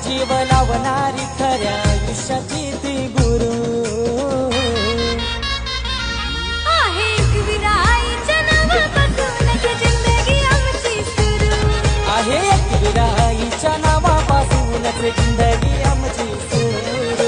जीव लावणारी खऱ्या आयुष्याची ती गुरु आहे एकविरा आईच्या नावापासूनच जिंदगी आमची सुरू आहे एकविरा आईच्या नावापासूनच जिंदगी आमची सुरू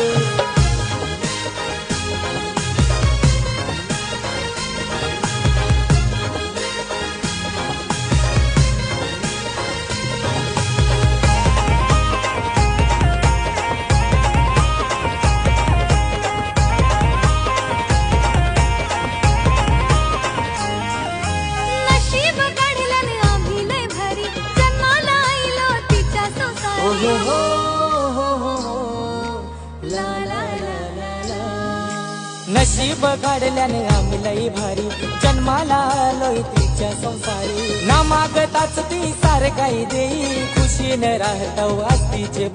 नशीब काढल्याने आम्ही लई भारी जन्माला आलोय तिच्या संसारी ना मागताच ती सार काही देई खुशीने राहतो आज तिचे